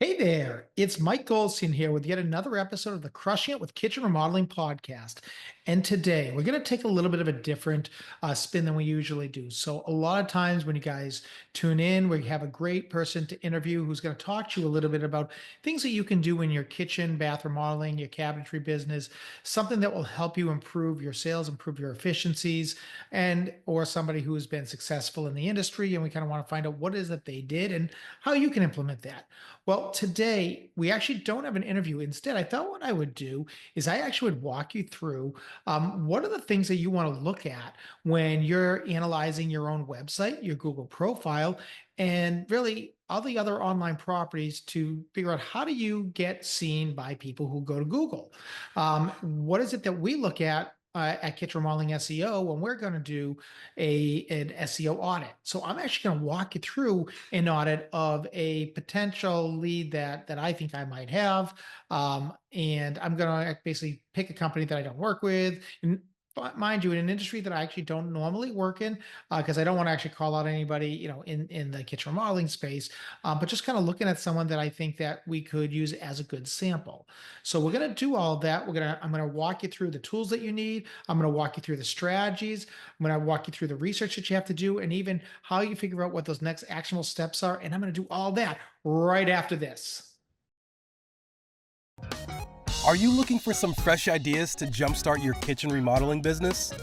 Hey there, it's Mike Goldstein here with yet another episode of the Crushing It with Kitchen Remodeling podcast. And today we're going to take a little bit of a different spin than we usually do. So, a lot of times when you guys tune in, we have a great person to interview who's going to talk to you a little bit about things that you can do in your kitchen, bath remodeling, your cabinetry business, something that will help you improve your sales, improve your efficiencies, and or somebody who has been successful in the industry. And we kind of want to find out what it is that they did and how you can implement that. Well, today we actually don't have an interview. Instead, I thought what I would do is I actually would walk you through what are the things that you want to look at when you're analyzing your own website, your Google profile, and really all the other online properties to figure out how do you get seen by people who go to Google. What is it that we look at Kitchen Remodeling SEO when we're going to do an SEO audit? So I'm actually going to walk you through an audit of a potential lead that I think I might have. And I'm going to basically pick a company that I don't work with. And mind you, in an industry that I actually don't normally work in, because I don't want to actually call out anybody, in the kitchen remodeling space, but just kind of looking at someone that I think that we could use as a good sample. So we're going to do all of that. I'm going to walk you through the tools that you need. I'm going to walk you through the strategies. I'm going to walk you through the research that you have to do and even how you figure out what those next actionable steps are. And I'm going to do all that right after this. Are you looking for some fresh ideas to jumpstart your kitchen remodeling business?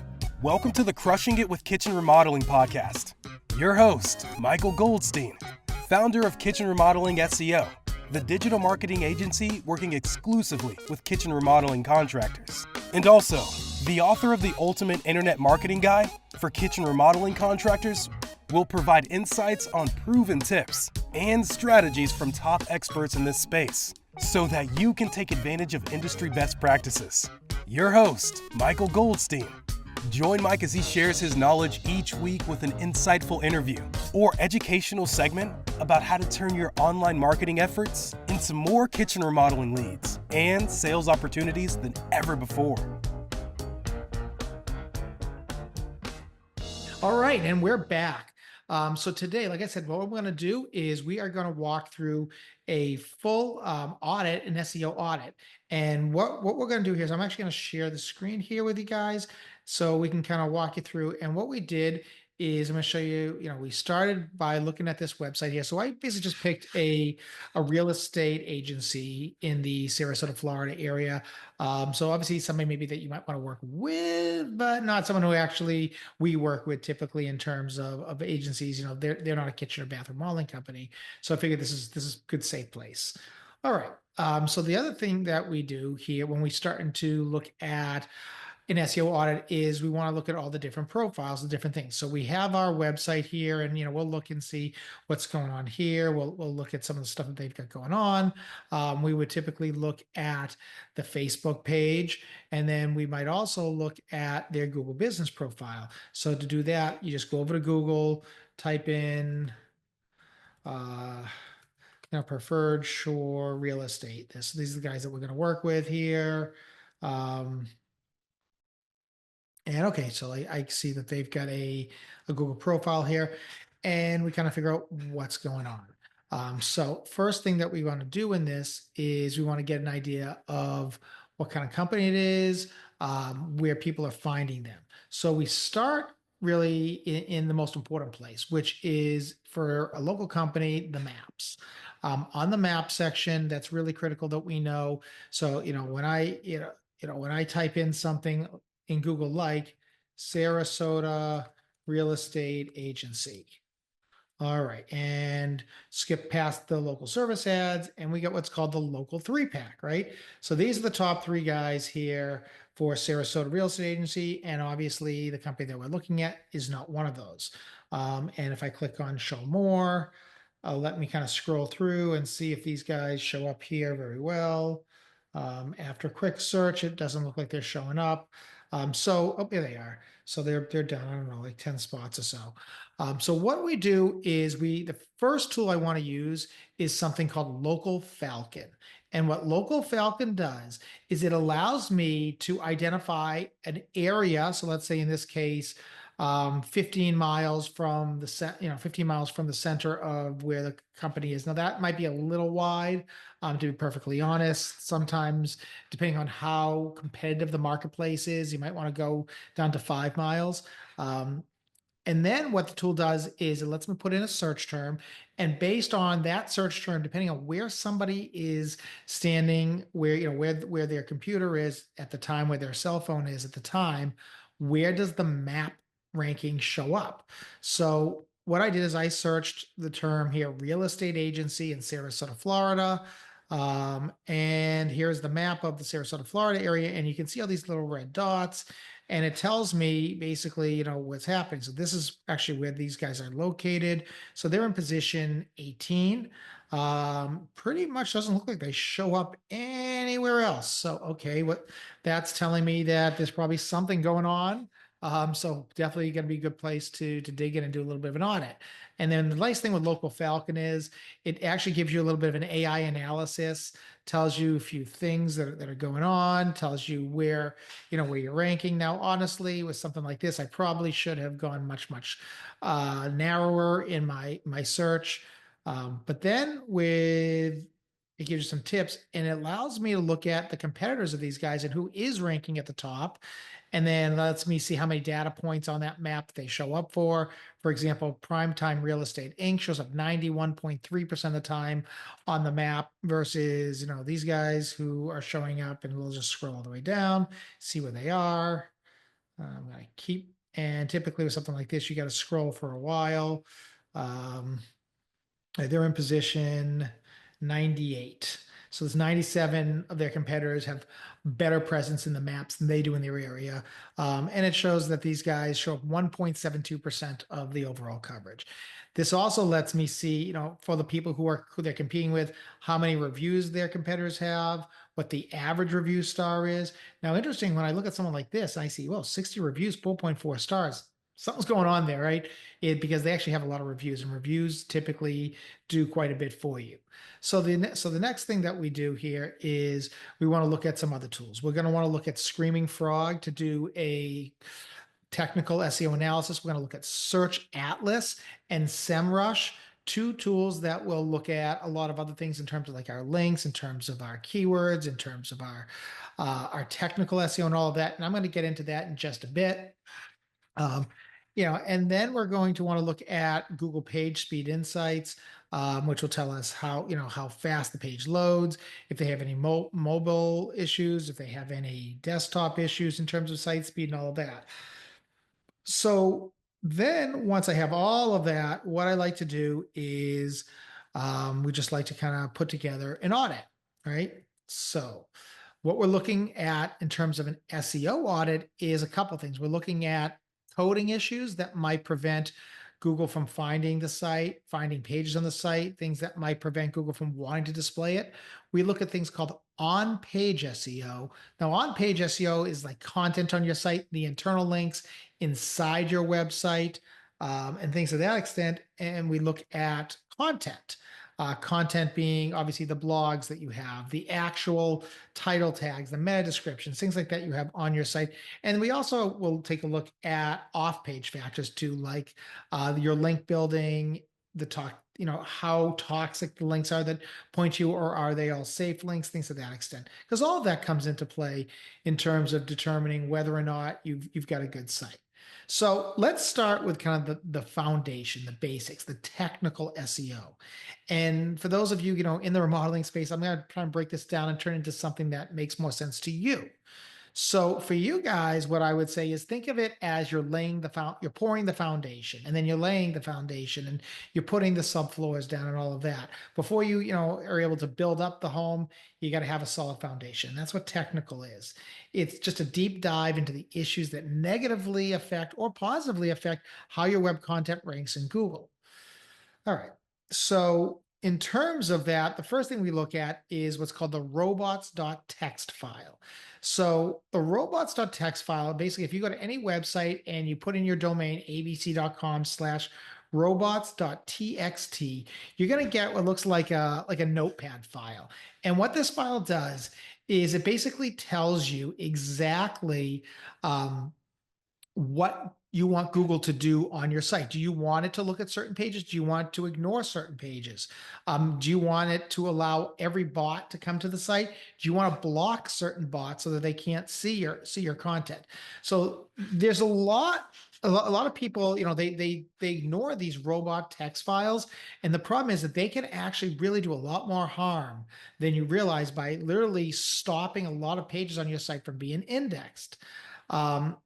Welcome to the Crushing It with Kitchen Remodeling podcast. Your host, Michael Goldstein, founder of Kitchen Remodeling SEO, the digital marketing agency working exclusively with kitchen remodeling contractors, and also the author of the Ultimate Internet Marketing Guide for kitchen remodeling contractors, will provide insights on proven tips and strategies from top experts in this space so that you can take advantage of industry best practices. Your host, Michael Goldstein. Join Mike as he shares his knowledge each week with an insightful interview or educational segment about how to turn your online marketing efforts into more kitchen remodeling leads and sales opportunities than ever before. All right, and we're back. So today, like I said, what we're going to do is we are going to walk through a full audit, an SEO audit. And what we're going to do here is I'm actually going to share the screen here with you guys so we can kind of walk you through. And what we did is I'm going to show you, we started by looking at this website here. So I basically just picked a real estate agency in the Sarasota, Florida area. So obviously somebody maybe that you might want to work with, but not someone who actually we work with typically in terms of agencies. They're not a kitchen or bathroom remodeling company. So I figured this is a good safe place. All right. So the other thing that we do here when we starting to look at an SEO audit is we want to look at all the different profiles, the different things. So we have our website here, and we'll look and see what's going on here. We'll look at some of the stuff that they've got going on. We would typically look at the Facebook page, and then we might also look at their Google business profile. So to do that, you just go over to Google, type in preferred shore real estate. These are the guys that we're going to work with here. And okay, so I see that they've got a Google profile here, and we kind of figure out what's going on. So first thing that we want to do in this is we want to get an idea of what kind of company it is, where people are finding them. So we start really in the most important place, which is for a local company, the maps. On the map section, that's really critical that we know. So when I type in something in Google like Sarasota real estate agency. All right, and skip past the local service ads, and we get what's called the local 3-pack, right? So these are the top 3 guys here for Sarasota real estate agency, and obviously the company that we're looking at is not one of those. And if I click on show more, let me kind of scroll through and see if these guys show up here very well. After a quick search, it doesn't look like they're showing up. Here they are. So they're down, I don't know, like 10 spots or so. So what we do is the first tool I want to use is something called Local Falcon. And what Local Falcon does is it allows me to identify an area. So let's say in this case, 15 miles from the 15 miles from the center of where the company is. Now that might be a little wide, to be perfectly honest. Sometimes, depending on how competitive the marketplace is, you might want to go down to 5 miles. And then what the tool does is it lets me put in a search term. And based on that search term, depending on where somebody is standing, where their computer is at the time, where their cell phone is at the time, where does the map ranking show up? So what I did is I searched the term here, real estate agency in Sarasota, Florida. And here's the map of the Sarasota, Florida area. And you can see all these little red dots, and it tells me basically, what's happening. So this is actually where these guys are located. So they're in position 18. Pretty much doesn't look like they show up anywhere else. So, okay, what that's telling me that there's probably something going on. So definitely going to be a good place to dig in and do a little bit of an audit. And then the nice thing with Local Falcon is it actually gives you a little bit of an AI analysis, tells you a few things that are going on, tells you where you're ranking. Now, honestly, with something like this, I probably should have gone much narrower in my search. But then it gives you some tips, and it allows me to look at the competitors of these guys and who is ranking at the top. And then lets me see how many data points on that map they show up for. For example, Primetime Real Estate Inc. shows up 91.3% of the time on the map versus, these guys who are showing up, and we'll just scroll all the way down, see where they are. I'm going to keep, and typically with something like this, you got to scroll for a while. They're in position 98. So there's 97 of their competitors have better presence in the maps than they do in their area. And it shows that these guys show up 1.72% of the overall coverage. This also lets me see, for the people who they're competing with, how many reviews their competitors have, what the average review star is. Now, interesting, when I look at someone like this, I see, well, 60 reviews, 4.4 stars. Something's going on there, right? Because they actually have a lot of reviews, and reviews typically do quite a bit for you. So the next thing that we do here is we want to look at some other tools. We're going to want to look at Screaming Frog to do a technical SEO analysis. We're going to look at Search Atlas and SEMrush, two tools that will look at a lot of other things in terms of like our links, in terms of our keywords, in terms of our technical SEO and all of that. And I'm going to get into that in just a bit. And then we're going to want to look at Google PageSpeed Insights, which will tell us how fast the page loads, if they have any mobile issues, if they have any desktop issues in terms of site speed and all of that. So then once I have all of that, what I like to do is we just like to kind of put together an audit, right? So what we're looking at in terms of an SEO audit is a couple of things. We're looking at coding issues that might prevent Google from finding the site, finding pages on the site, things that might prevent Google from wanting to display it. We look at things called on-page SEO. Now, on-page SEO is like content on your site, the internal links inside your website, and things to that extent. And we look at content. Content being obviously the blogs that you have, the actual title tags, the meta descriptions, things like that you have on your site. And we also will take a look at off-page factors too, like your link building, how toxic the links are that point to you, or are they all safe links, things to that extent. Because all of that comes into play in terms of determining whether or not you've got a good site. So let's start with kind of the foundation, the basics, the technical SEO. And for those of you, in the remodeling space, I'm going to try and break this down and turn it into something that makes more sense to you. So for you guys, what I would say is think of it as you're pouring the foundation, and then you're laying the foundation, and you're putting the subfloors down and all of that. Before you are able to build up the home, you got to have a solid foundation. That's what technical is. It's just a deep dive into the issues that negatively affect or positively affect how your web content ranks in Google. All right. So in terms of that, the first thing we look at is what's called the robots.txt file. So the robots.txt file, basically, if you go to any website and you put in your domain, abc.com/robots.txt, you're going to get what looks like a notepad file. And what this file does is it basically tells you exactly what you want Google to do on your site. Do you want it to look at certain pages? Do you want to ignore certain pages? Do you want it to allow every bot to come to the site? Do you want to block certain bots so that they can't see your content? So there's a lot of people, they ignore these robot text files, and the problem is that they can actually really do a lot more harm than you realize by literally stopping a lot of pages on your site from being indexed.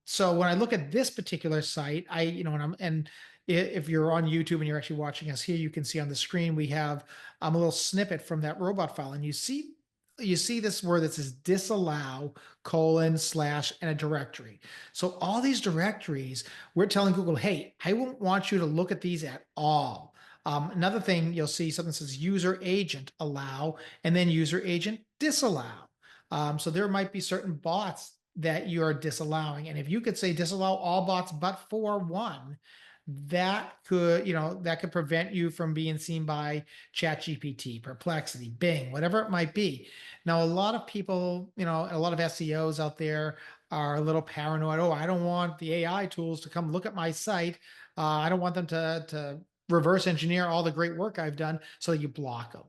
So when I look at this particular site, if you're on YouTube and you're actually watching us here, you can see on the screen we have a little snippet from that robot file, and you see this word that says disallow :/ and a directory. So all these directories, we're telling Google, hey, I won't want you to look at these at all. Another thing, you'll see something that says user agent allow and then user agent disallow. So there might be certain bots that you're disallowing. And if you could say disallow all bots but for one, that could prevent you from being seen by ChatGPT, Perplexity, Bing, whatever it might be. Now, a lot of people, a lot of SEOs out there are a little paranoid. Oh, I don't want the AI tools to come look at my site. I don't want them to reverse engineer all the great work I've done, so you block them.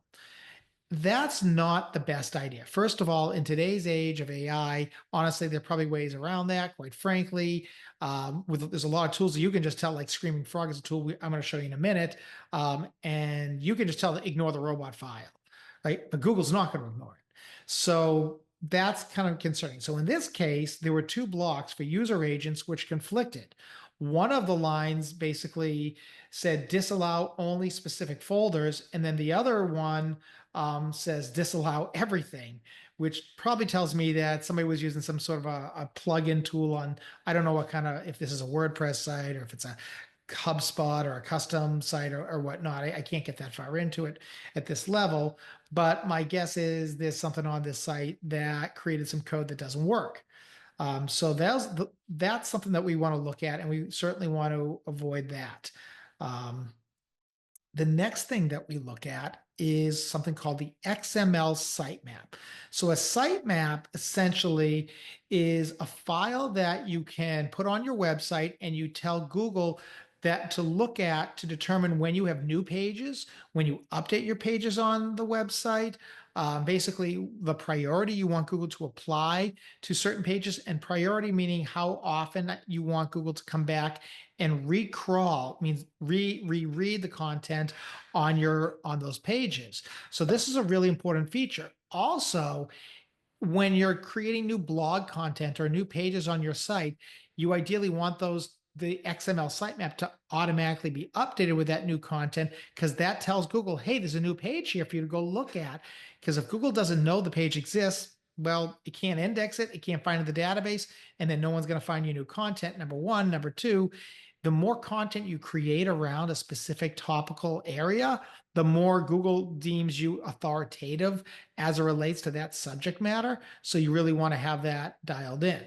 That's not the best idea. First of all, in today's age of AI, honestly, there are probably ways around that, quite frankly. There's a lot of tools that you can just tell, like Screaming Frog is a tool I'm going to show you in a minute. And you can just tell ignore the robot file, right? But Google's not going to ignore it. So that's kind of concerning. So in this case, there were two blocks for user agents which conflicted. One of the lines basically said disallow only specific folders, and then the other one says disallow everything, which probably tells me that somebody was using some sort of a plug-in tool on, I don't know what kind of, if this is a WordPress site or if it's a HubSpot or a custom site or whatnot. I can't get that far into it at this level, but my guess is there's something on this site that created some code that doesn't work. So that's something that we want to look at, and we certainly want to avoid that. The next thing that we look at is something called the XML sitemap. So a sitemap essentially is a file that you can put on your website, and you tell Google that to look at to determine when you have new pages, when you update your pages on the website, basically the priority you want Google to apply to certain pages, and priority meaning how often you want Google to come back and recrawl, means reread the content on those pages. So this is a really important feature. Also, when you're creating new blog content or new pages on your site, you ideally want the XML sitemap to automatically be updated with that new content, because that tells Google, hey, there's a new page here for you to go look at. Because if Google doesn't know the page exists, well, it can't index it, it can't find it in the database, and then no one's going to find your new content, number one. Number two, the more content you create around a specific topical area, the more Google deems you authoritative as it relates to that subject matter. So you really want to have that dialed in.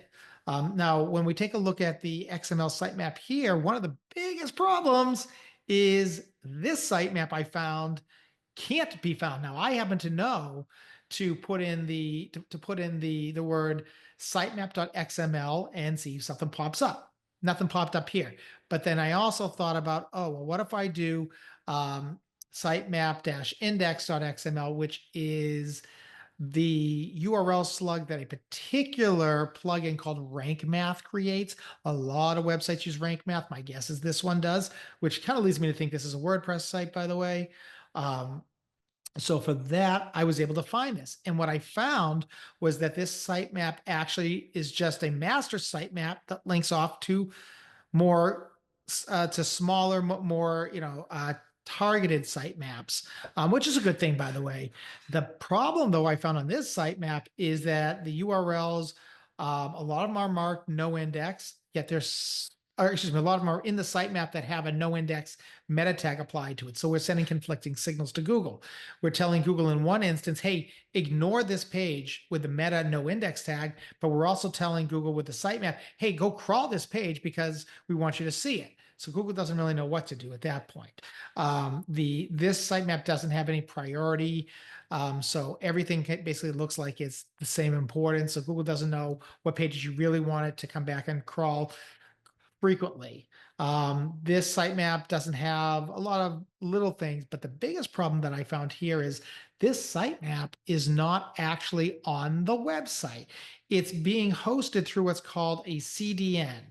Now, when we take a look at the XML sitemap here, one of the biggest problems is this sitemap I found can't be found. Now, I happen to know to put in the word sitemap.xml and see if something pops up. Nothing popped up here. But then I also thought about, oh, well, what if I do sitemap-index.xml, which is the URL slug that a particular plugin called Rank Math creates. A lot of websites use Rank Math. My guess is this one does, which kind of leads me to think this is a WordPress site, by the way. So for that, I was able to find this. And what I found was that this sitemap actually is just a master sitemap that links off to smaller, more, targeted sitemaps, which is a good thing, by the way. The problem, though, I found on this sitemap is that the URLs, a lot of them are marked no index, yet a lot of them are in the sitemap that have a no index meta tag applied to it. So we're sending conflicting signals to Google. We're telling Google in one instance, hey, ignore this page with the meta no index tag, but we're also telling Google with the sitemap, hey, go crawl this page because we want you to see it. So Google doesn't really know what to do at that point. This sitemap doesn't have any priority. So everything basically looks like it's the same importance. So Google doesn't know what pages you really want it to come back and crawl. frequently. This sitemap doesn't have a lot of little things, but the biggest problem that I found here is this sitemap is not actually on the website. It's being hosted through what's called a CDN,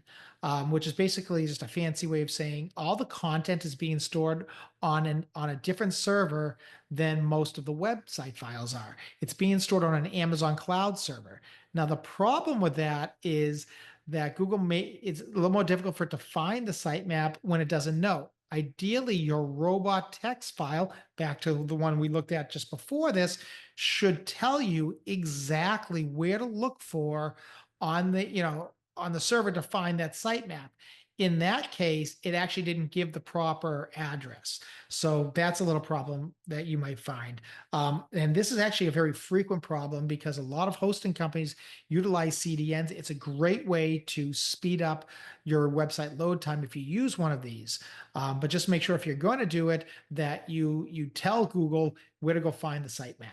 which is basically just a fancy way of saying all the content is being stored on a different server than most of the website files are. It's being stored on an Amazon cloud server. Now, the problem with that is that it's a little more difficult for it to find the sitemap when it doesn't know. Ideally, your robot text file, back to the one we looked at just before this, should tell you exactly where to look for on the server to find that sitemap. In that case, it actually didn't give the proper address. So that's a little problem that you might find. And this is actually a very frequent problem because a lot of hosting companies utilize CDNs. It's a great way to speed up your website load time if you use one of these. But just make sure if you're going to do it that you tell Google where to go find the sitemap.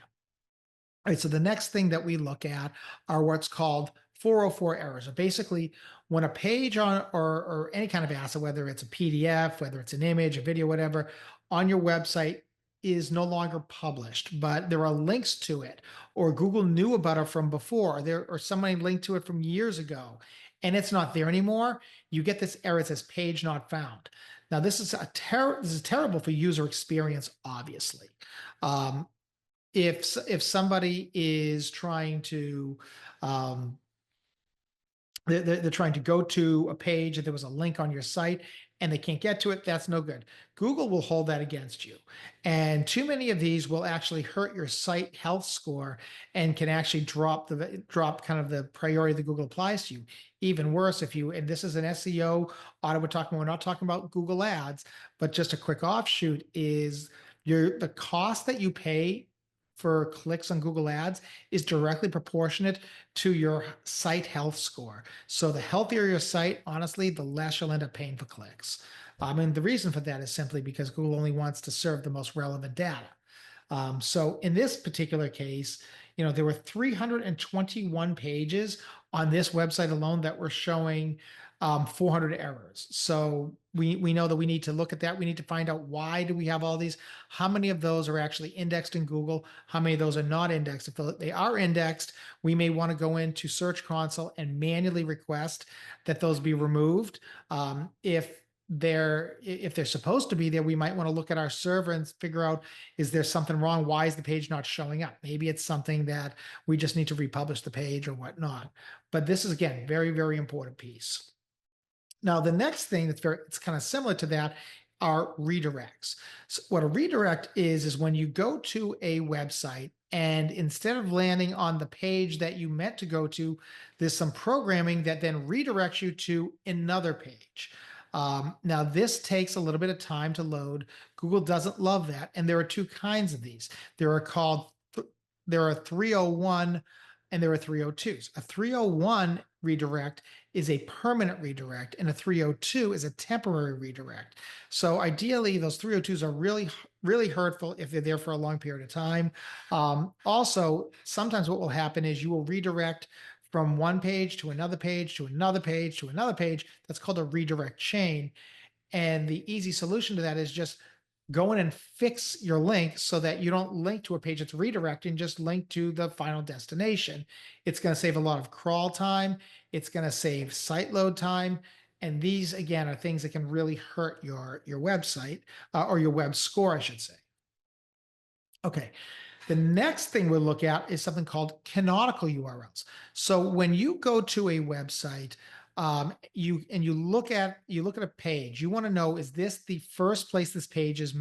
All right, so the next thing that we look at are what's called 404 errors. Or basically, when a page or any kind of asset, whether it's a PDF, whether it's an image, a video, whatever, on your website is no longer published, but there are links to it, or Google knew about it from before, or somebody linked to it from years ago, and it's not there anymore, you get this error that says page not found. Now, this is terrible for user experience, obviously. If somebody is trying to they're trying to go to a page and there was a link on your site and they can't get to it, that's no good. Google will hold that against you. And too many of these will actually hurt your site health score and can actually drop kind of the priority that Google applies to you. Even worse, and this is an SEO audit we're not talking about Google ads, but just a quick offshoot is the cost that you pay for clicks on Google ads is directly proportionate to your site health score. So the healthier your site, honestly, the less you'll end up paying for clicks. And the reason for that is simply because Google only wants to serve the most relevant data. So in this particular case, there were 321 pages on this website alone that were showing 400 errors. So we know that we need to look at that. We need to find out why do we have all these, how many of those are actually indexed in Google, how many of those are not indexed. If they are indexed, we may want to go into Search Console and manually request that those be removed. If they're supposed to be there, we might want to look at our server and figure out, is there something wrong? Why is the page not showing up? Maybe it's something that we just need to republish the page or whatnot. But this is, again, very, very important piece. Now, the next thing it's kind of similar to that are redirects. So what a redirect is when you go to a website and instead of landing on the page that you meant to go to, there's some programming that then redirects you to another page. Now, this takes a little bit of time to load. Google doesn't love that. And there are two kinds of these. There are 301 and there are 302s. A 301 redirect is a permanent redirect and a 302 is a temporary redirect. So ideally, those 302s are really, really hurtful if they're there for a long period of time. Also, sometimes what will happen is you will redirect from one page to another page to another page to another page. That's called a redirect chain. And the easy solution to that is just go in and fix your link so that you don't link to a page that's redirecting, just link to the final destination. It's going to save a lot of crawl time. It's going to save site load time. And these, again, are things that can really hurt your website or your web score, I should say. Okay. The next thing we'll look at is something called canonical URLs. So when you go to a website, you look at a page, you want to know, is this the first place this page is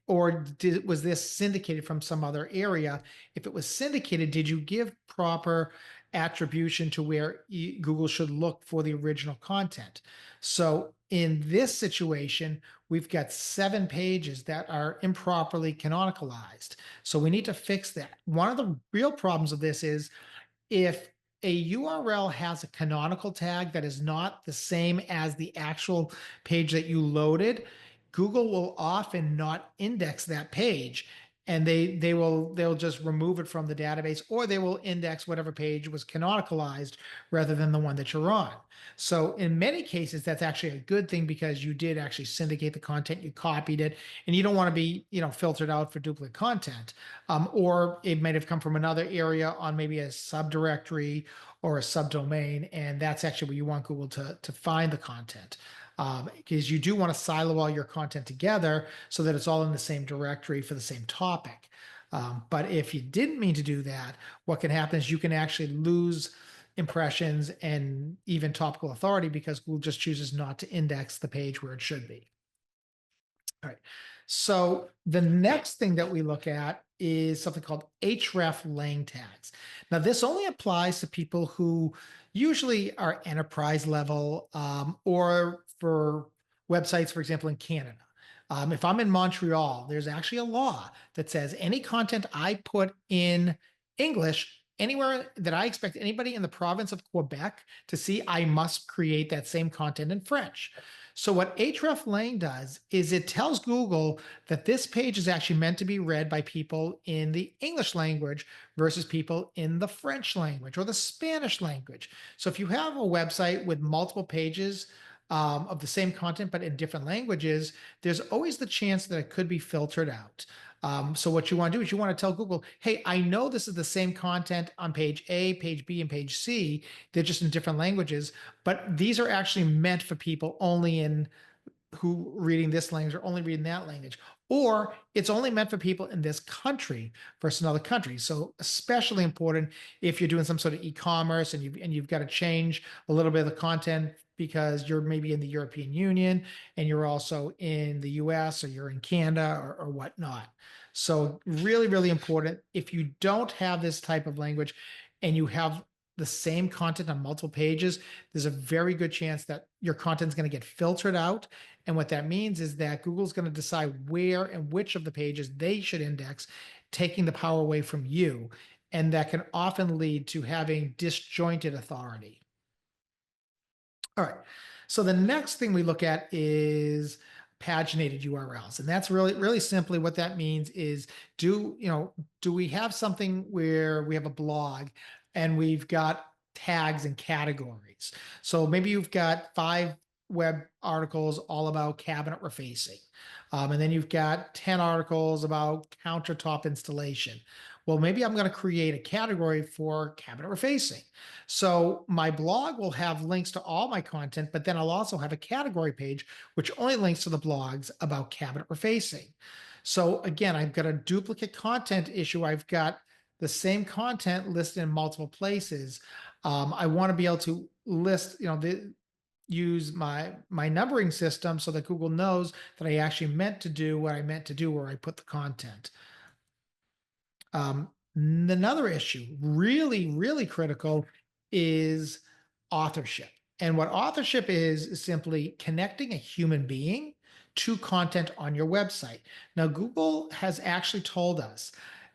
was this syndicated from some other area? If it was syndicated, did you give proper attribution to where Google should look for the original content? So in this situation, we've got 7 pages that are improperly canonicalized. So we need to fix that. One of the real problems of this is if a URL has a canonical tag that is not the same as the actual page that you loaded, Google will often not index that page. and they'll just remove it from the database, or they will index whatever page was canonicalized rather than the one that you're on. So in many cases, that's actually a good thing because you did actually syndicate the content, you copied it, and you don't want to be, filtered out for duplicate content. Or it might have come from another area on maybe a subdirectory or a subdomain, and that's actually where you want Google to find the content. Because you do want to silo all your content together so that it's all in the same directory for the same topic. But if you didn't mean to do that, what can happen is you can actually lose impressions and even topical authority because Google just chooses not to index the page where it should be. All right. So the next thing that we look at is something called href lang tags. Now, this only applies to people who usually are enterprise level, or for websites, for example, in Canada. If I'm in Montreal, there's actually a law that says any content I put in English anywhere that I expect anybody in the province of Quebec to see, I must create that same content in French. So what hreflang does is it tells Google that this page is actually meant to be read by people in the English language versus people in the French language or the Spanish language. So if you have a website with multiple pages of the same content but in different languages, there's always the chance that it could be filtered out. So what you want to do is you want to tell Google, hey, I know this is the same content on page A, page B, and page C. They're just in different languages, but these are actually meant for people only in who reading this language or only reading that language, or it's only meant for people in this country versus another country. So especially important if you're doing some sort of e-commerce and you've got to change a little bit of the content because you're maybe in the European Union and you're also in the US or you're in Canada or whatnot. So really, really important. If you don't have this type of language and you have the same content on multiple pages, there's a very good chance that your content is going to get filtered out. And what that means is that Google's going to decide where and which of the pages they should index, taking the power away from you. And that can often lead to having disjointed authority. All right. So the next thing we look at is paginated URLs. And that's really, really simply what that means is do we have something where we have a blog and we've got tags and categories. So maybe you've got 5 web articles all about cabinet refacing. And then you've got 10 articles about countertop installation. Well, maybe I'm going to create a category for cabinet refacing. So my blog will have links to all my content, but then I'll also have a category page, which only links to the blogs about cabinet refacing. So again, I've got a duplicate content issue. I've got the same content listed in multiple places. I want to be able to list, use my numbering system so that Google knows that I actually meant to do what I meant to do where I put the content. Another issue, really, really critical, is authorship. And what authorship is simply connecting a human being to content on your website. Now, Google has actually told us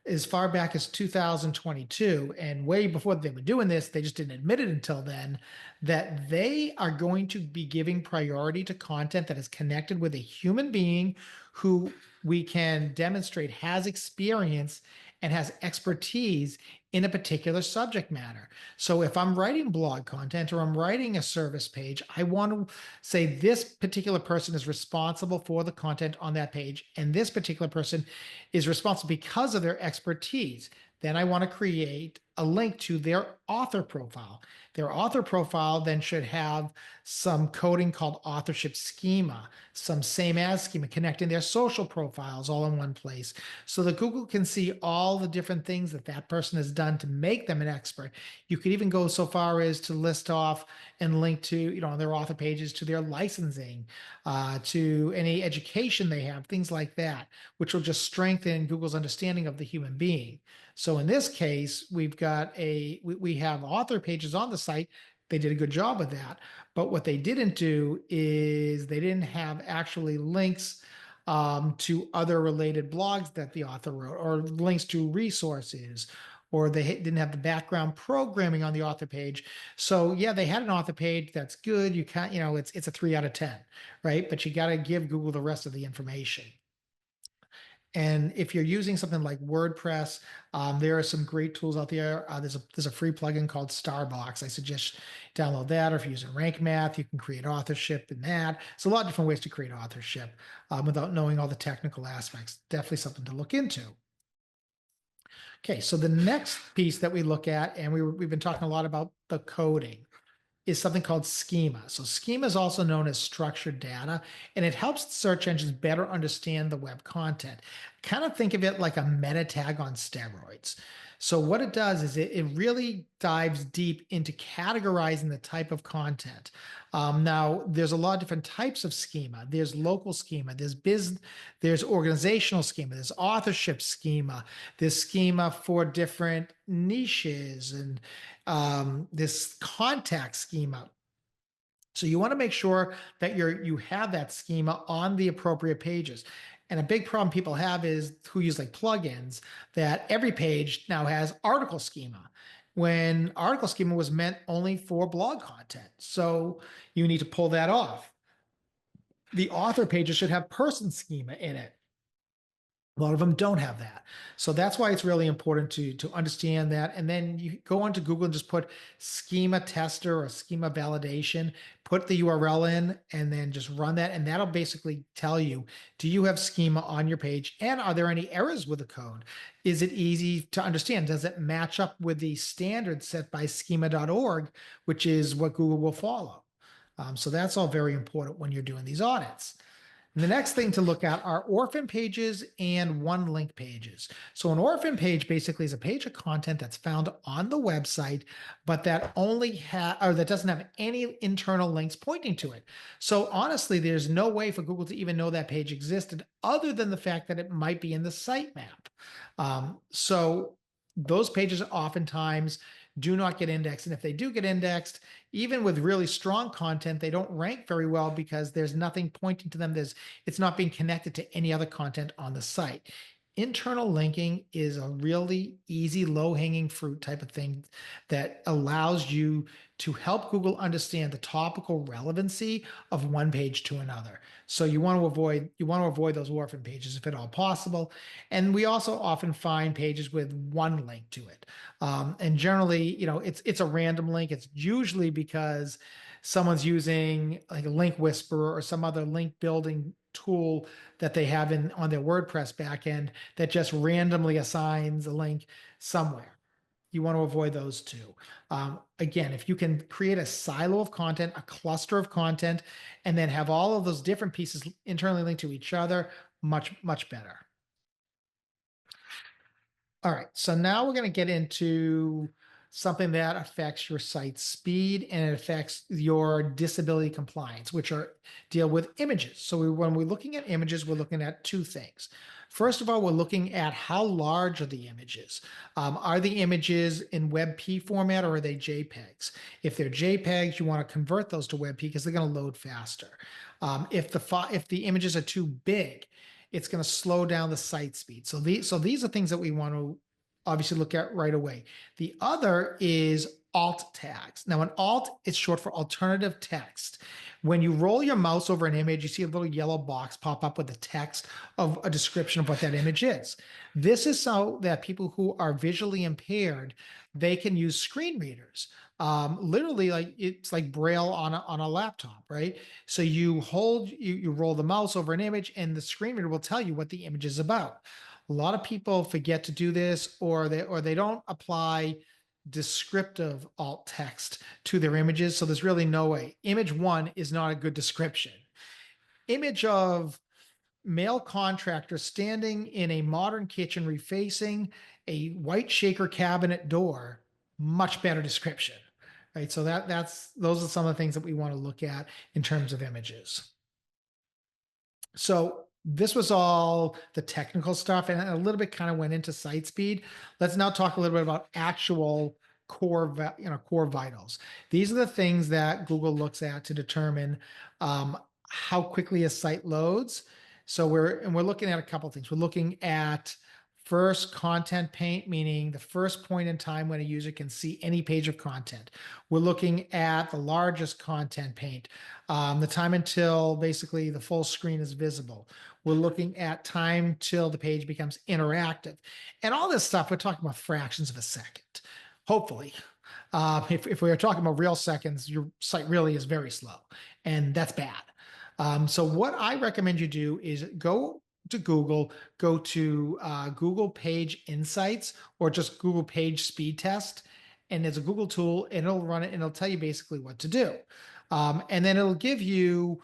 as far back as 2022, and way before they were doing this, they just didn't admit it until then, that they are going to be giving priority to content that is connected with a human being who we can demonstrate has experience and has expertise in a particular subject matter. So if I'm writing blog content or I'm writing a service page, I want to say this particular person is responsible for the content on that page, and this particular person is responsible because of their expertise. Then I want to create a link to their author profile. Their author profile then should have some coding called authorship schema, some same as schema, connecting their social profiles all in one place so that Google can see all the different things that that person has done to make them an expert. You could even go so far as to list off and link to, on their author pages to their licensing, to any education they have, things like that, which will just strengthen Google's understanding of the human being. So in this case, we have author pages on the site. They did a good job of that. But what they didn't do is they didn't have actually links to other related blogs that the author wrote, or links to resources, or they didn't have the background programming on the author page. So yeah, they had an author page that's good. You can't, it's a 3 out of 10, right? But you got to give Google the rest of the information. And if you're using something like WordPress, there are some great tools out there. There's a free plugin called Starbox. I suggest download that. Or if you're using Rank Math, you can create authorship in that. So a lot of different ways to create authorship without knowing all the technical aspects. Definitely something to look into. Okay, so the next piece that we look at, and we've been talking a lot about the coding, is something called schema. So schema is also known as structured data, and it helps search engines better understand the web content. Kind of think of it like a meta tag on steroids. So what it does is it really dives deep into categorizing the type of content. Now, there's a lot of different types of schema. There's local schema, there's organizational schema, there's authorship schema, there's schema for different niches, and this contact schema. So you want to make sure that you have that schema on the appropriate pages. And a big problem people have is who use like plugins, that every page now has article schema, when article schema was meant only for blog content. So you need to pull that off. The author pages should have person schema in it. A lot of them don't have that. So that's why it's really important to understand that. And then you go onto Google and just put schema tester or schema validation, put the URL in, and then just run that. And that'll basically tell you, do you have schema on your page? And are there any errors with the code? Is it easy to understand? Does it match up with the standards set by schema.org, which is what Google will follow? So that's all very important when you're doing these audits. And the next thing to look at are orphan pages and one link pages. So an orphan page basically is a page of content that's found on the website, but that that doesn't have any internal links pointing to it. So honestly, there's no way for Google to even know that page existed other than the fact that it might be in the sitemap. So those pages oftentimes do not get indexed. And if they do get indexed, even with really strong content, they don't rank very well because there's nothing pointing to them. It's not being connected to any other content on the site. Internal linking is a really easy, low-hanging fruit type of thing that allows you to help Google understand the topical relevancy of one page to another. So you want to avoid those orphan pages if at all possible. And we also often find pages with one link to it. And generally, it's a random link. It's usually because someone's using like a link whisperer or some other link building tool that they have on their WordPress backend that just randomly assigns a link somewhere. You want to avoid those too. Again, if you can create a silo of content, a cluster of content, and then have all of those different pieces internally linked to each other, much, much better. All right, so now we're going to get into something that affects your site speed and it affects your disability compliance, which deal with images. So when we're looking at images, we're looking at two things. First of all, we're looking at how large are the images. Are the images in WebP format or are they JPEGs? If they're JPEGs, you want to convert those to WebP because they're going to load faster. If the images are too big, it's going to slow down the site speed. So these are things that we want to obviously look at right away. The other is alt tags. Now, an alt is short for alternative text. When you roll your mouse over an image, you see a little yellow box pop up with the text of a description of what that image is. This is so that people who are visually impaired, they can use screen readers. Literally, like it's like Braille on a laptop, right? So you roll the mouse over an image, and the screen reader will tell you what the image is about. A lot of people forget to do this, or they don't apply descriptive alt text to their images. So there's really no way. Image 1 is not a good description. Image of male contractor standing in a modern kitchen refacing a white shaker cabinet door, much better description, right? So those are some of the things that we want to look at in terms of images. So this was all the technical stuff, and a little bit kind of went into site speed. Let's now talk a little bit about actual core vitals. These are the things that Google looks at to determine how quickly a site loads. So we're looking at a couple of things. We're looking at first content paint, meaning the first point in time when a user can see any page of content. We're looking at the largest content paint, the time until basically the full screen is visible. We're looking at time till the page becomes interactive. And all this stuff, we're talking about fractions of a second, hopefully. If we are talking about real seconds, your site really is very slow, and that's bad. So what I recommend you do is go to Google, go to Google Page Insights or just Google Page Speed Test. And there's a Google tool and it'll run it and it'll tell you basically what to do. And then it'll give you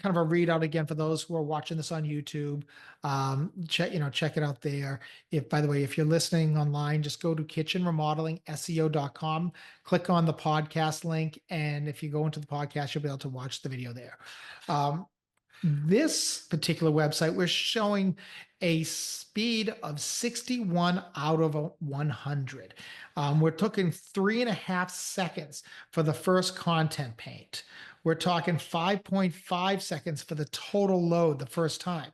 kind of a readout again for those who are watching this on YouTube. Check it out there. If, by the way, if you're listening online, just go to kitchenremodelingseo.com, click on the podcast link. And if you go into the podcast, you'll be able to watch the video there. This particular website, we're showing a speed of 61 out of 100. We're talking 3.5 seconds for the first content paint. We're talking 5.5 seconds for the total load the first time.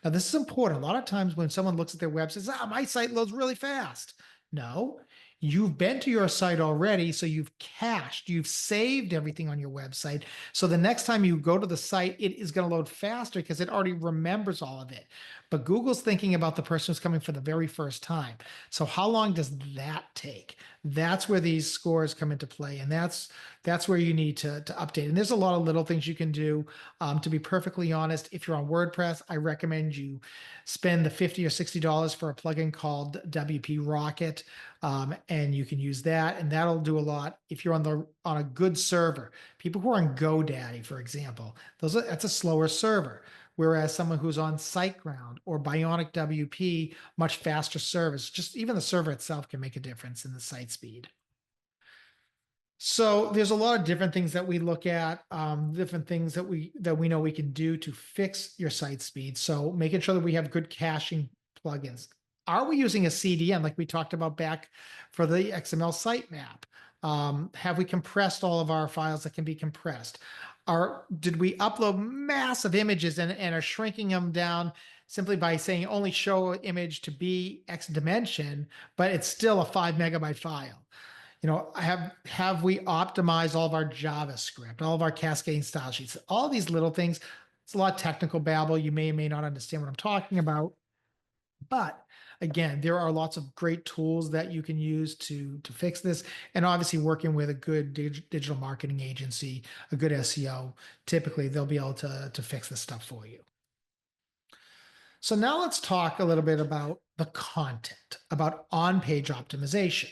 Now, this is important. A lot of times when someone looks at their website, says, my site loads really fast. No, you've been to your site already, so you've cached, you've saved everything on your website. So the next time you go to the site, it is going to load faster because it already remembers all of it. But Google's thinking about the person who's coming for the very first time. So how long does that take? That's where these scores come into play. And that's where you need to update. And there's a lot of little things you can do. To be perfectly honest, if you're on WordPress, I recommend you spend the $50 or $60 for a plugin called WP Rocket. And you can use that, and that'll do a lot. If you're on a good server, people who are on GoDaddy, for example, that's a slower server. Whereas someone who's on SiteGround or Bionic WP, much faster service, just even the server itself can make a difference in the site speed. So there's a lot of different things that we look at, different things that we know we can do to fix your site speed. So making sure that we have good caching plugins. Are we using a CDN like we talked about back for the XML sitemap? Have we compressed all of our files that can be compressed? Did we upload massive images and are shrinking them down simply by saying only show an image to be X dimension, but it's still a 5 megabyte file? Have we optimized all of our JavaScript, all of our cascading style sheets, all these little things? It's a lot of technical babble. You may or may not understand what I'm talking about. But again, there are lots of great tools that you can use to fix this. And obviously working with a good digital marketing agency, a good SEO, typically they'll be able to fix this stuff for you. So now let's talk a little bit about the content, about on-page optimization.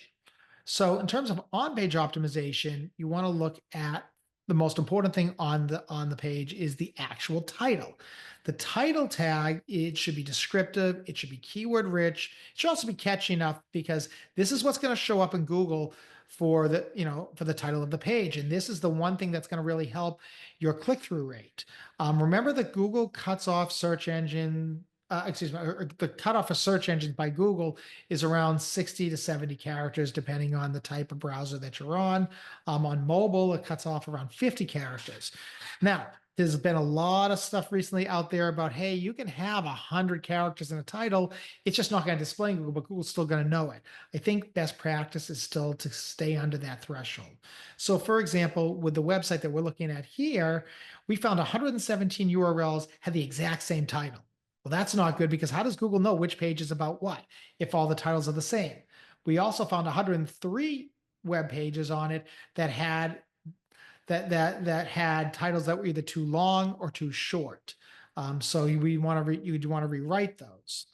So in terms of on-page optimization, you want to look at the most important thing on the page is the actual title. The title tag, it should be descriptive, it should be keyword rich, it should also be catchy enough because this is what's going to show up in Google for the title of the page. And this is the one thing that's going to really help your click-through rate. Remember that Google cuts off search engine the cutoff for search engines by Google is around 60 to 70 characters, depending on the type of browser that you're on. On mobile, it cuts off around 50 characters. Now, there's been a lot of stuff recently out there about, hey, you can have 100 characters in a title. It's just not going to display in Google, but Google's still going to know it. I think best practice is still to stay under that threshold. So for example, with the website that we're looking at here, we found 117 URLs had the exact same title. Well, that's not good because how does Google know which page is about what if all the titles are the same? We also found 103 web pages on it that had titles that were either too long or too short. So you'd want to rewrite those.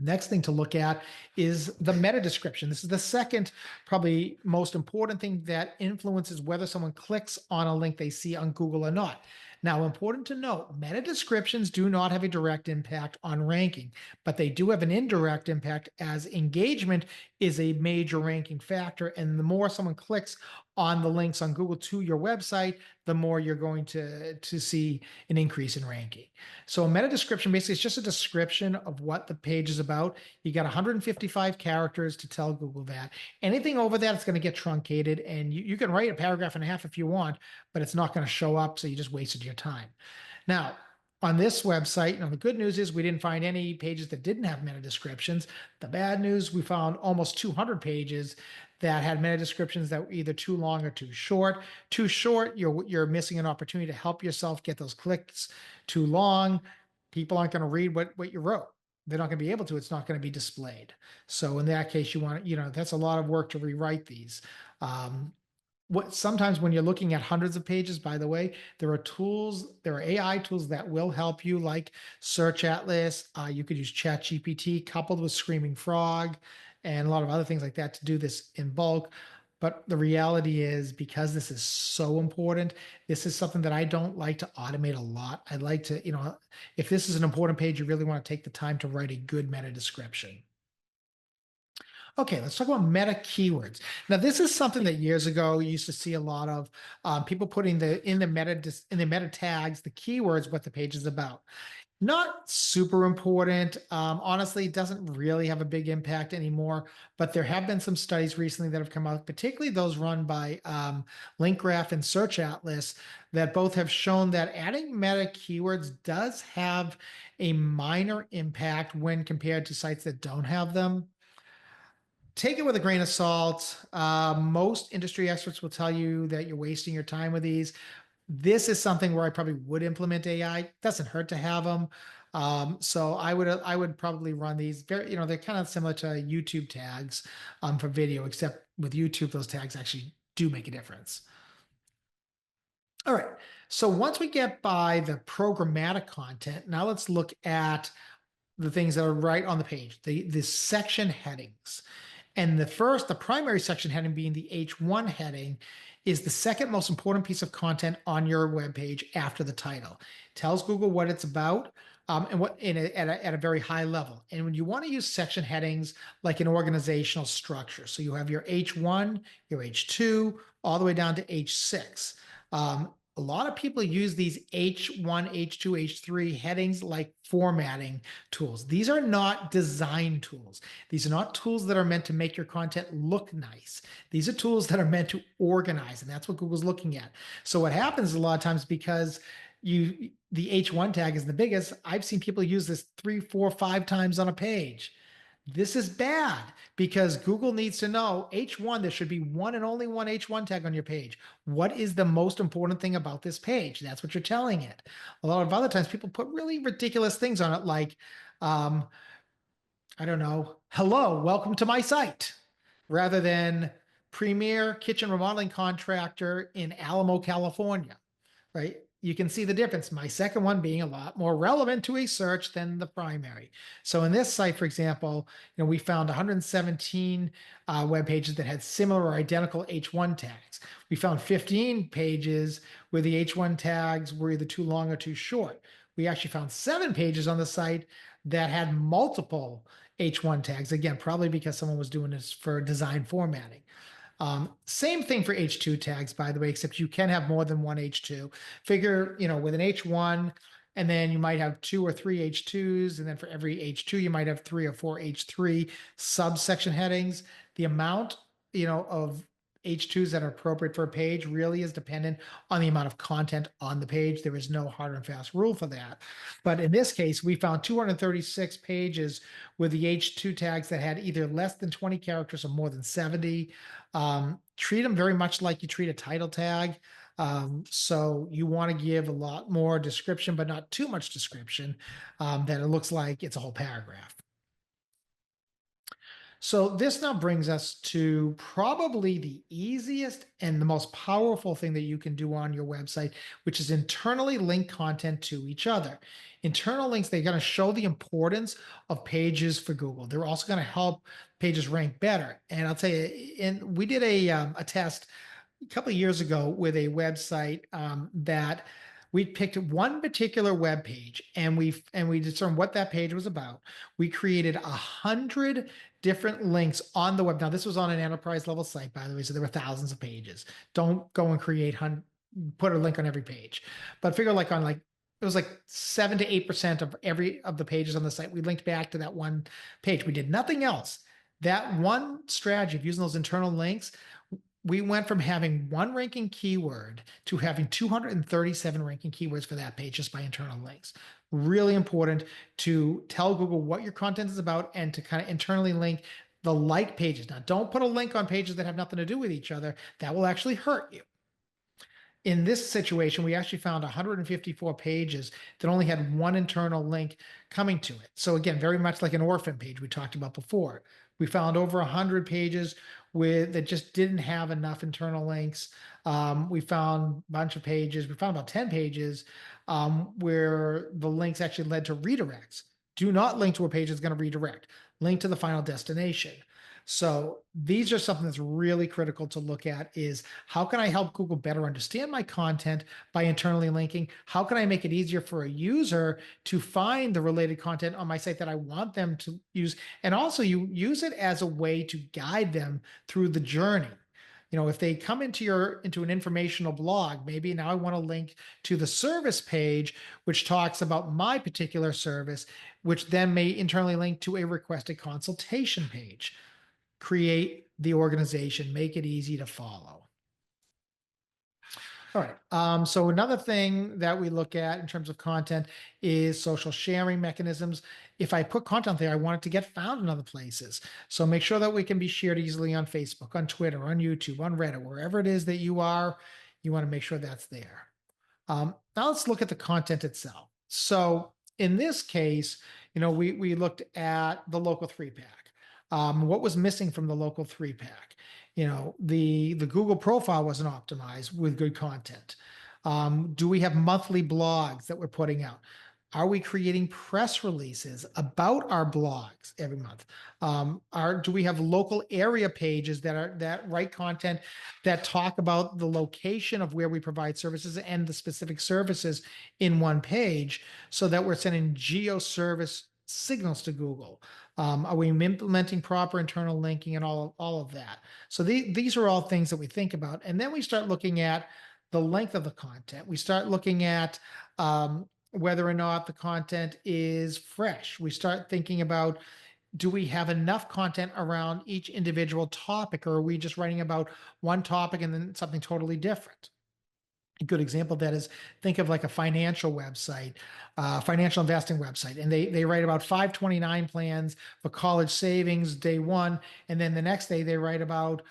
Next thing to look at is the meta description. This is the second, probably most important thing that influences whether someone clicks on a link they see on Google or not. Now, important to note, meta descriptions do not have a direct impact on ranking, but they do have an indirect impact as engagement is a major ranking factor. And the more someone clicks on the links on Google to your website, the more you're going to see an increase in ranking. So a meta description basically is just a description of what the page is about. You got 155 characters to tell Google that. Anything over that, it's going to get truncated, and you can write a paragraph and a half if you want, but it's not going to show up, so you just wasted your time. Now, on this website, the good news is we didn't find any pages that didn't have meta descriptions. The bad news, we found almost 200 pages that had meta descriptions that were either too long or too short. Too short, you're missing an opportunity to help yourself get those clicks. Too long, people aren't going to read what you wrote. They're not going to be able to. It's not going to be displayed. So in that case, you want that's a lot of work to rewrite these. Sometimes when you're looking at hundreds of pages, by the way, there are AI tools that will help you, like Search Atlas. You could use ChatGPT coupled with Screaming Frog and a lot of other things like that to do this in bulk. But the reality is, because this is so important, this is something that I don't like to automate a lot. I'd like to, if this is an important page, you really want to take the time to write a good meta description. Okay, let's talk about meta keywords. Now, this is something that years ago you used to see a lot of people putting in the meta tags the keywords what the page is about. Not super important. Honestly, it doesn't really have a big impact anymore, but there have been some studies recently that have come out, particularly those run by LinkGraph and Search Atlas, that both have shown that adding meta keywords does have a minor impact when compared to sites that don't have them. Take it with a grain of salt. Most industry experts will tell you that you're wasting your time with these. This is something where I probably would implement AI. Doesn't hurt to have them. So I would probably run these. Very, they're kind of similar to YouTube tags for video, except with YouTube, those tags actually do make a difference. All right. So once we get by the programmatic content, now let's look at the things that are right on the page, the section headings. And the primary section heading being the H1 heading, is the second most important piece of content on your web page after the title. It tells Google what it's about at a very high level. And when you want to use section headings like an organizational structure, so you have your H1, your H2, all the way down to H6. A lot of people use these H1, H2, H3 headings like formatting tools. These are not design tools. These are not tools that are meant to make your content look nice. These are tools that are meant to organize, and that's what Google's looking at. So what happens a lot of times, because the H1 tag is the biggest, I've seen people use this 3, 4, 5 times on a page. This is bad, because Google needs to know H1, there should be one and only one H1 tag on your page. What is the most important thing about this page? That's what you're telling it. A lot of other times people put really ridiculous things on it, like, I don't know, hello, welcome to my site, rather than premier kitchen remodeling contractor in Alamo, California, right? You can see the difference. My second one being a lot more relevant to a search than the primary. So in this site, for example, we found 117 web pages that had similar or identical H1 tags. We found 15 pages where the H1 tags were either too long or too short. We actually found 7 pages on the site that had multiple H1 tags. Again, probably because someone was doing this for design formatting. Same thing for H2 tags, by the way, except you can have more than one H2. Figure, with an H1, and then you might have 2 or 3 H2s, and then for every H2, you might have 3 or 4 H3 subsection headings. The amount, of H2s that are appropriate for a page really is dependent on the amount of content on the page. There is no hard and fast rule for that. But in this case, we found 236 pages with the H2 tags that had either less than 20 characters or more than 70. Treat them very much like you treat a title tag. So you want to give a lot more description, but not too much description, that it looks like it's a whole paragraph. So this now brings us to probably the easiest and the most powerful thing that you can do on your website, which is internally link content to each other. Internal links, they're going to show the importance of pages for Google. They're also going to help pages rank better. And I'll tell you, we did a test a couple of years ago with a website that we picked one particular web page, and we determined what that page was about. We created 100 different links on the web. Now, this was on an enterprise level site, by the way, so there were thousands of pages. Don't go and put a link on every page, but figure it was like 7 to 8% of the pages on the site. We linked back to that one page. We did nothing else. That one strategy of using those internal links we went from having one ranking keyword to having 237 ranking keywords for that page just by internal links. Really important to tell Google what your content is about and to kind of internally link the like pages. Now, don't put a link on pages that have nothing to do with each other. That will actually hurt you. In this situation, we actually found 154 pages that only had one internal link coming to it. So again, very much like an orphan page we talked about before. We found over 100 pages that just didn't have enough internal links. We found a bunch of pages. We found about 10 pages where the links actually led to redirects. Do not link to a page that's going to redirect. Link to the final destination. So these are something that's really critical to look at is how can I help Google better understand my content by internally linking? How can I make it easier for a user to find the related content on my site that I want them to use? And also you use it as a way to guide them through the journey. If they come into an informational blog, maybe now I want to link to the service page, which talks about my particular service, which then may internally link to a requested consultation page. Create the organization, make it easy to follow. All right. So another thing that we look at in terms of content is social sharing mechanisms. If I put content there, I want it to get found in other places. So make sure that we can be shared easily on Facebook, on Twitter, on YouTube, on Reddit, wherever it is that you are, you want to make sure that's there. Now let's look at the content itself. So in this case, we looked at the local 3-pack. What was missing from the local 3-pack? The Google profile wasn't optimized with good content. Do we have monthly blogs that we're putting out? Are we creating press releases about our blogs every month? Do we have local area pages that write content that talk about the location of where we provide services and the specific services in one page so that we're sending geo-service signals to Google? Are we implementing proper internal linking and all of that? So these are all things that we think about. And then we start looking at the length of the content. We start looking at whether or not the content is fresh. We start thinking about, do we have enough content around each individual topic, or are we just writing about one topic and then something totally different? A good example of that is, think of like a financial website, financial investing website, and they write about 529 plans for college savings day one, and then the next day they write about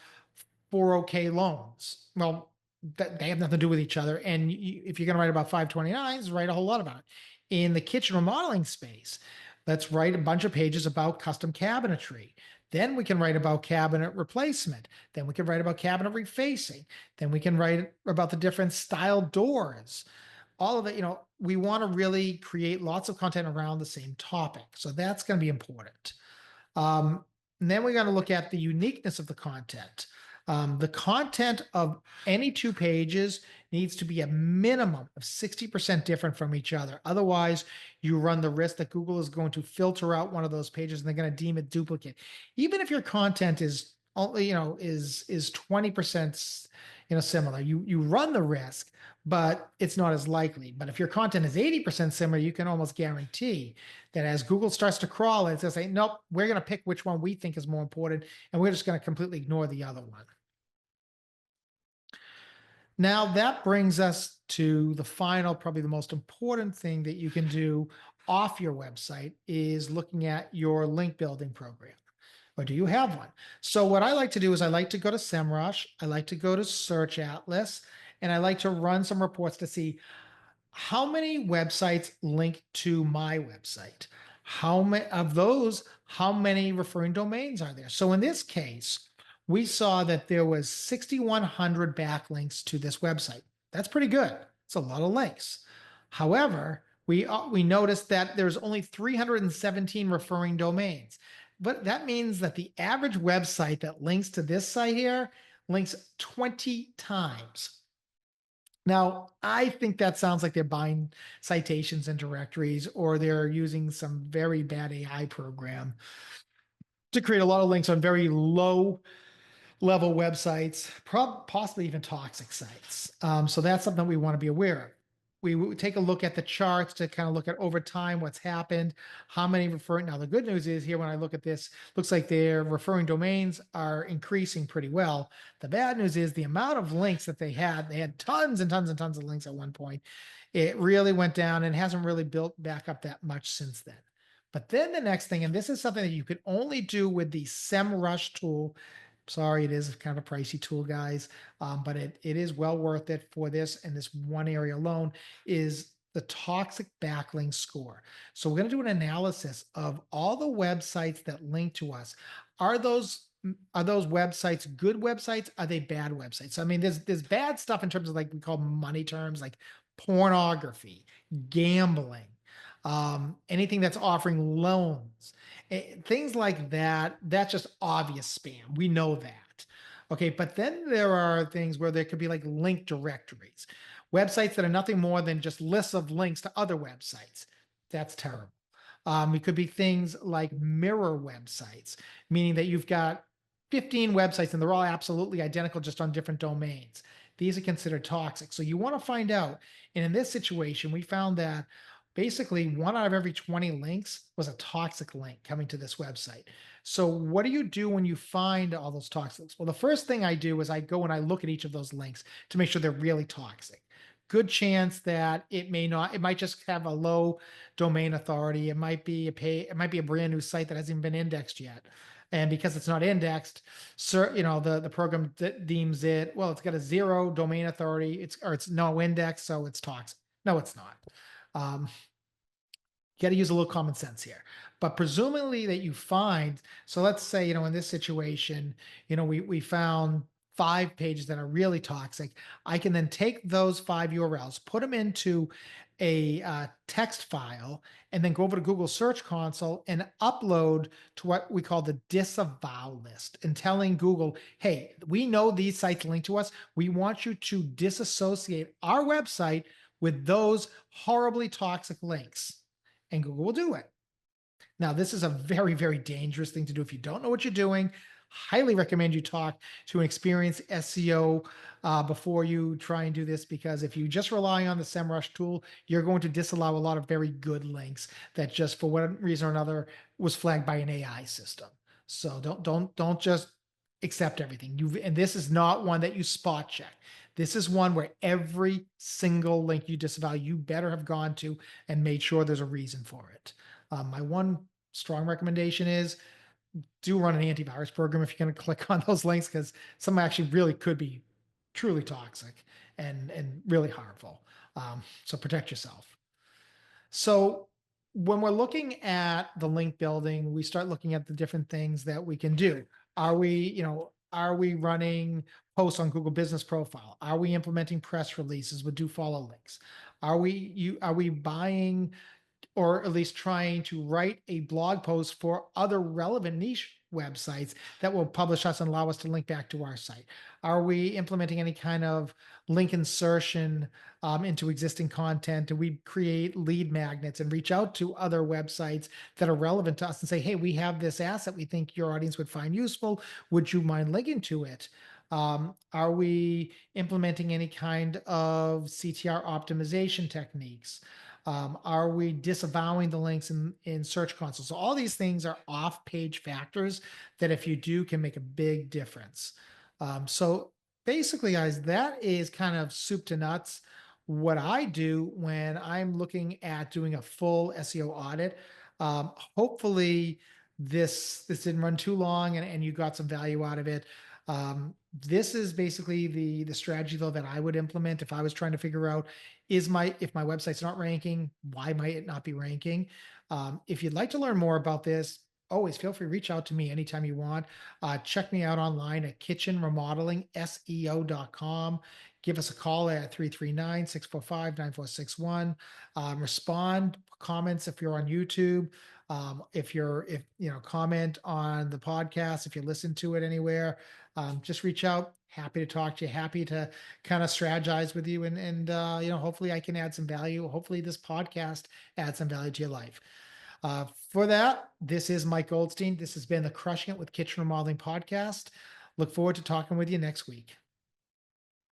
401k loans. Well, they have nothing to do with each other. And if you're going to write about 529s, write a whole lot about it. In the kitchen remodeling space, let's write a bunch of pages about custom cabinetry. Then we can write about cabinet replacement. Then we can write about cabinet refacing. Then we can write about the different style doors. All of it, we want to really create lots of content around the same topic. So that's going to be important. And then we're going to look at the uniqueness of the content. The content of any 2 pages needs to be a minimum of 60% different from each other. Otherwise, you run the risk that Google is going to filter out one of those pages and they're going to deem it duplicate. Even if your content is only, is 20%, similar, you run the risk, but it's not as likely. But if your content is 80% similar, you can almost guarantee that as Google starts to crawl it, they'll say, nope, we're going to pick which one we think is more important, and we're just going to completely ignore the other one. Now that brings us to the final, probably the most important thing that you can do off your website is looking at your link building program. Or do you have one? So what I like to do is I like to go to SEMrush, I like to go to Search Atlas, and I like to run some reports to see how many websites link to my website. How many of those, how many referring domains are there? So in this case, we saw that there was 6,100 backlinks to this website. That's pretty good. It's a lot of links. However, we noticed that there's only 317 referring domains. But that means that the average website that links to this site here links 20 times. Now, I think that sounds like they're buying citations and directories, or they're using some very bad AI program to create a lot of links on very low level websites, possibly even toxic sites. So that's something we want to be aware of. we would take a look at the charts to kind of look at over time what's happened, how many referring. Now, the good news is here when I look at this, looks like their referring domains are increasing pretty well. The bad news is the amount of links that they had tons and tons and tons of links at one point. It really went down and hasn't really built back up that much since then. But then the next thing, and this is something that you could only do with the SEMrush tool. Sorry, it is kind of a pricey tool, guys, but it is well worth it for this. And this one area alone is the toxic backlink score. So we're going to do an analysis of all the websites that link to us. Are those websites good websites? Are they bad websites? So, I mean, there's bad stuff in terms of like we call money terms like pornography, gambling, anything that's offering loans, things like that. That's just obvious spam. We know that. Okay, but then there are things where there could be like link directories, websites that are nothing more than just lists of links to other websites. That's terrible. It could be things like mirror websites, meaning that you've got 15 websites and they're all absolutely identical just on different domains. These are considered toxic. So you want to find out. And in this situation, we found that basically 1 out of every 20 links was a toxic link coming to this website. So what do you do when you find all those toxic links? Well, the first thing I do is I go and I look at each of those links to make sure they're really toxic. Good chance that it might just have a low domain authority. It might be a brand new site that hasn't even been indexed yet. And because it's not indexed, the program deems it, well, it's got a 0 domain authority. It's no index, so it's toxic. No, it's not. Um, you got to use a little common sense here. But presumably that you find, so let's say, in this situation, we found 5 pages that are really toxic. I can then take those 5 URLs, put them into a text file, and then go over to Google Search Console and upload to what we call the disavow list, and telling Google, hey, we know these sites link to us. We want you to disassociate our website with those horribly toxic links. And Google will do it. Now, this is a very, very dangerous thing to do if you don't know what you're doing. Highly recommend you talk to an experienced SEO before you try and do this, because if you just rely on the SEMrush tool, you're going to disallow a lot of very good links that just for one reason or another was flagged by an AI system. So don't just accept everything. And this is not one that you spot check. This is one where every single link you disavow, you better have gone to and made sure there's a reason for it. My one strong recommendation is do run an antivirus program if you're going to click on those links, because some actually really could be truly toxic and really harmful. So protect yourself. So when we're looking at the link building, we start looking at the different things that we can do. Are we running posts on Google Business Profile? Are we implementing press releases with do follow links? Are we buying, or at least trying to write a blog post for other relevant niche websites that will publish us and allow us to link back to our site? Are we implementing any kind of link insertion into existing content? Do we create lead magnets and reach out to other websites that are relevant to us and say, hey, we have this asset we think your audience would find useful. Would you mind linking to it? Are we implementing any kind of CTR optimization techniques? Are we disavowing the links in Search Console? So all these things are off-page factors that if you do can make a big difference. So basically, guys, that is kind of soup to nuts what I do when I'm looking at doing a full SEO audit. Hopefully this didn't run too long and you got some value out of it. This is basically the strategy though that I would implement if I was trying to figure out if my website's not ranking, why might it not be ranking? If you'd like to learn more about this, always feel free to reach out to me anytime you want. Check me out online at kitchenremodeling.seo.com. Give us a call at 339-645-9461. Respond, comments if you're on YouTube. If comment on the podcast, if you listen to it anywhere, just reach out. Happy to talk to you. Happy to kind of strategize with you, and hopefully I can add some value. Hopefully this podcast adds some value to your life. For that, this is Mike Goldstein. This has been the Crushing It with Kitchen Remodeling podcast. Look forward to talking with you next week.